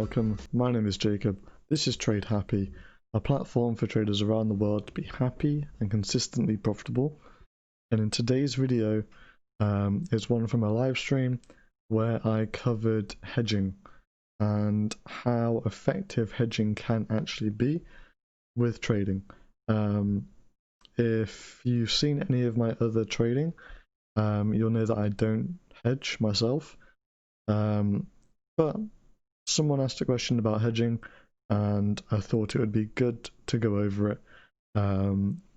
welcome. My name is Jacob. This is TradeHappy, a platform for traders around the world to be happy and consistently profitable. And in today's video is one from a live stream where I covered hedging and how effective hedging can actually be with trading. If you've seen any of my other trading, you'll know that I don't hedge myself. But someone asked a question about hedging, and I thought it would be good to go over it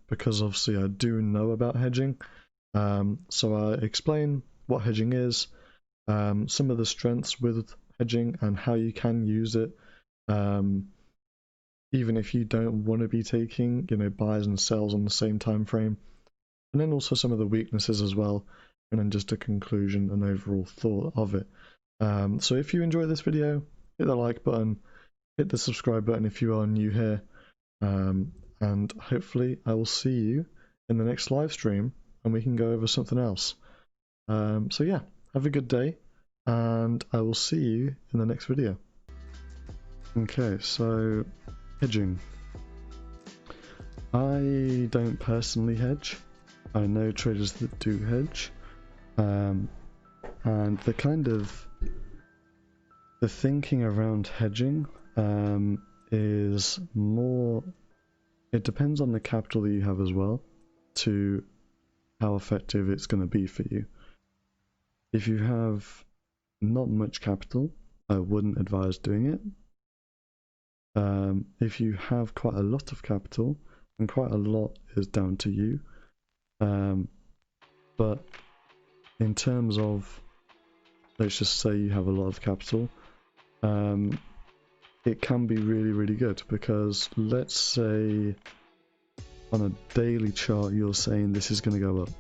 because obviously I do know about hedging. So I explain what hedging is, some of the strengths with hedging and how you can use it, even if you don't want to be taking, buys and sells on the same time frame, and then also some of the weaknesses as well, and then just a conclusion and overall thought of it. So if you enjoy this video, hit the like button, hit the subscribe button if you are new here, and hopefully I will see you in the next live stream and we can go over something else. So yeah, have a good day, and I will see you in the next video. Okay, so hedging. I don't personally hedge. I know traders that do hedge, and the thinking around hedging is more, it depends on the capital that you have as well to how effective it's going to be for you. If you have not much capital, I wouldn't advise doing it. If you have quite a lot of capital, and quite a lot is down to you, but in terms of, let's just say you have a lot of capital, it can be really good, because let's say on a daily chart you're saying this is going to go up.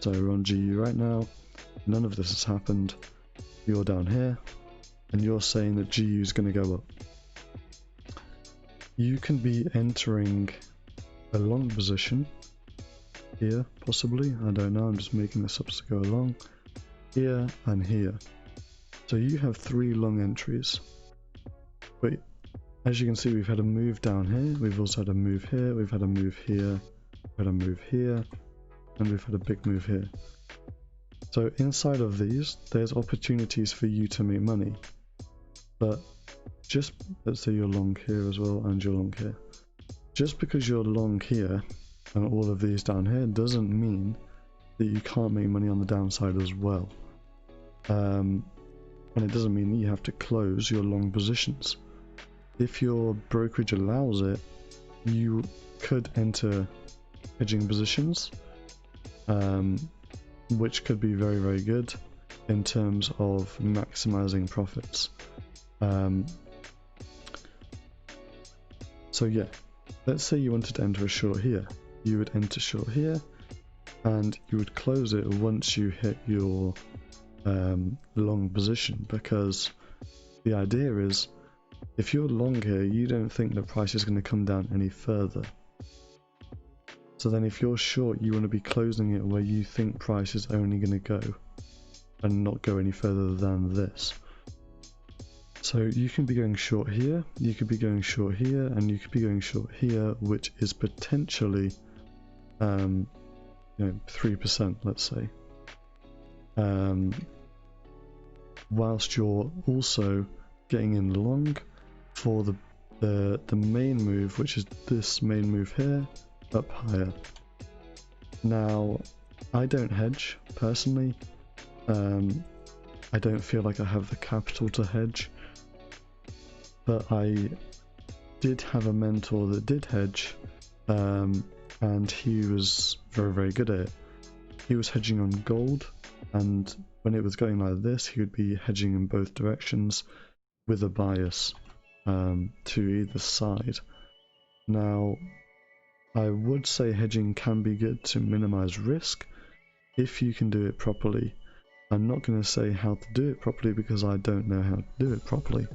So we're on GU right now, none of this has happened, you're down here and you're saying that GU is going to go up. You can be entering a long position here, possibly, I don't know, I'm just making this up as I go along, here and here. So you have 3 long entries, but as you can see, we've had a move down here, we've also had a move here, we've had a move here, we've had a move here, and we've had a big move here. So inside of these, there's opportunities for you to make money, but just, let's say you're long here as well, and you're long here. Just because you're long here, and all of these down here, doesn't mean that you can't make money on the downside as well. And it doesn't mean that you have to close your long positions. If your brokerage allows it, you could enter hedging positions, which could be very good in terms of maximizing profits. So yeah, let's say you wanted to enter a short here. You would enter short here, and you would close it once you hit your long position, because the idea is, if you're long here, you don't think the price is going to come down any further. So then if you're short, you want to be closing it where you think price is only going to go and not go any further than this. So you can be going short here, you could be going short here, and you could be going short here, which is potentially 3%, let's say. Whilst you're also getting in long for the main move, which is this main move here, up higher. Now, I don't hedge personally. I don't feel like I have the capital to hedge, but I did have a mentor that did hedge, and he was very good at it. He was hedging on gold, and when it was going like this, he would be hedging in both directions with a bias to either side. Now, I would say hedging can be good to minimize risk if you can do it properly. I'm not going to say how to do it properly because I don't know how to do it properly.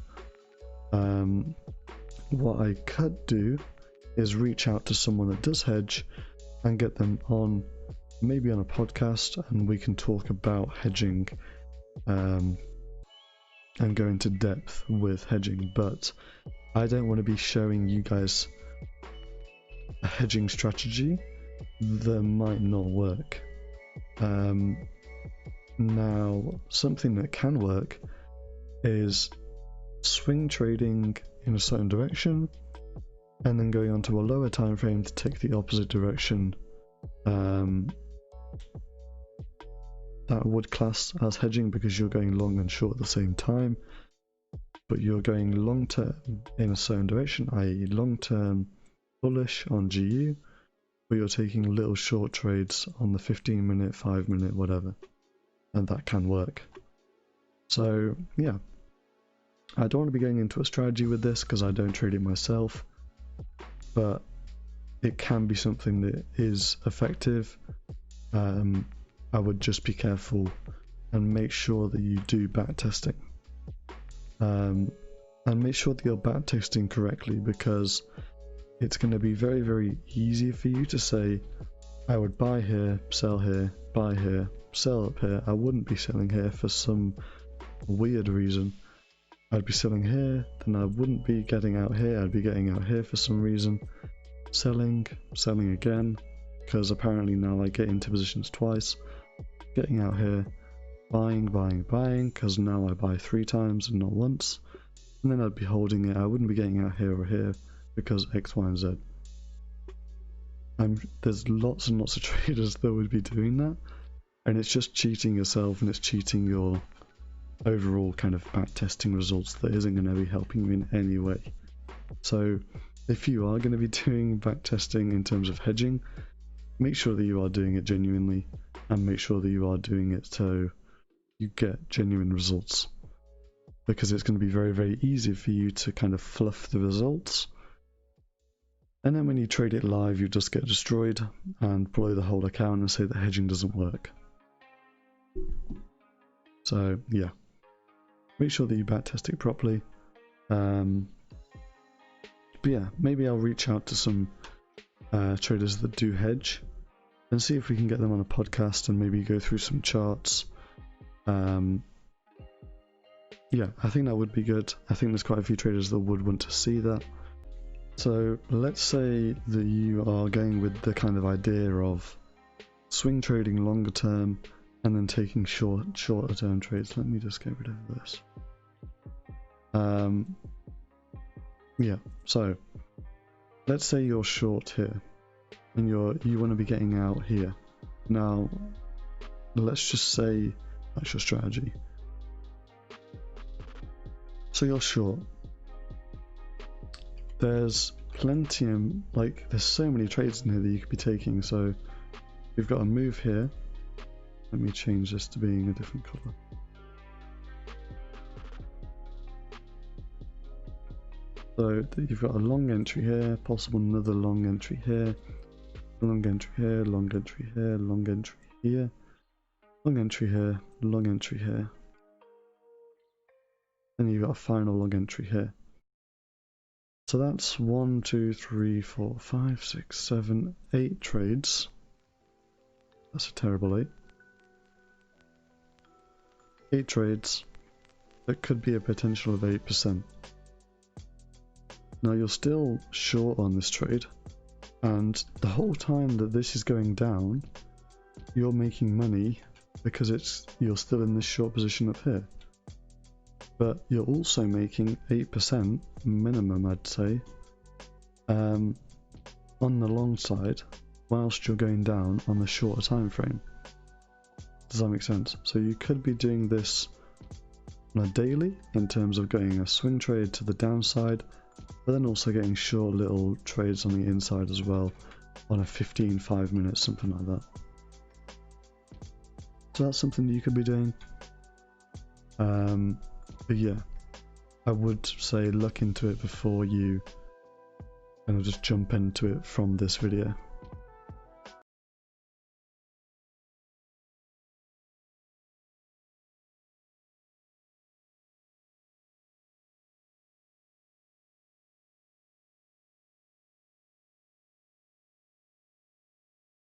What I could do is reach out to someone that does hedge and get them on, maybe on a podcast, and we can talk about hedging and go into depth with hedging, but I don't want to be showing you guys a hedging strategy that might not work. Now, something that can work is swing trading in a certain direction and then going on to a lower time frame to take the opposite direction. That would class as hedging because you're going long and short at the same time, but you're going long term in a certain direction, i.e. long term bullish on GU, but you're taking little short trades on the 15 minute, 5 minute, whatever, and that can work. So yeah, I don't want to be going into a strategy with this because I don't trade it myself, but it can be something that is effective. I would just be careful and make sure that you do back testing, and make sure that you're back testing correctly, because it's going to be very, very easy for you to say, I would buy here, sell here, buy here, sell up here. I wouldn't be selling here for some weird reason. I'd be selling here, then I wouldn't be getting out here, I'd be getting out here for some reason. Selling again, because apparently now I get into positions twice. Getting out here, buying, because now I buy 3 times and not once. And then I'd be holding it. I wouldn't be getting out here or here because X, Y, and Z. There's lots and lots of traders that would be doing that, and it's just cheating yourself, and it's cheating your overall kind of back testing results that isn't going to be helping you in any way. So if you are going to be doing back testing in terms of hedging, make sure that you are doing it genuinely, and make sure that you are doing it so you get genuine results, because it's going to be very, very easy for you to kind of fluff the results, and then when you trade it live you just get destroyed and blow the whole account and say that hedging doesn't work. So yeah, make sure that you back test it properly. But yeah, maybe I'll reach out to some traders that do hedge and see if we can get them on a podcast and maybe go through some charts. Yeah, I think that would be good. I think there's quite a few traders that would want to see that. So let's say that you are going with the kind of idea of swing trading longer term and then taking shorter term trades. Let me just get rid of this. Yeah, so let's say you're short here and you want to be getting out here. Now let's just say that's your strategy. So you're short. There's plenty of, there's so many trades in here that you could be taking. So you've got a move here. Let me change this to being a different color. So you've got a long entry here, possible another long entry here, long entry here, long entry here, long entry here, long entry here, long entry here. And you've got a final long entry here. So that's 1, 2, 3, 4, 5, 6, 7, 8 trades. That's a terrible 8. 8 trades. That could be a potential of 8%. Now you're still short on this trade, and the whole time that this is going down, you're making money because you're still in this short position up here. But you're also making 8% minimum, I'd say, on the long side, whilst you're going down on the shorter time frame. Does that make sense? So you could be doing this on a daily in terms of getting a swing trade to the downside, but then also getting short little trades on the inside as well on a 5 minutes, something like that. So that's something that you could be doing. But yeah, I would say look into it before you kind of just jump into it from this video.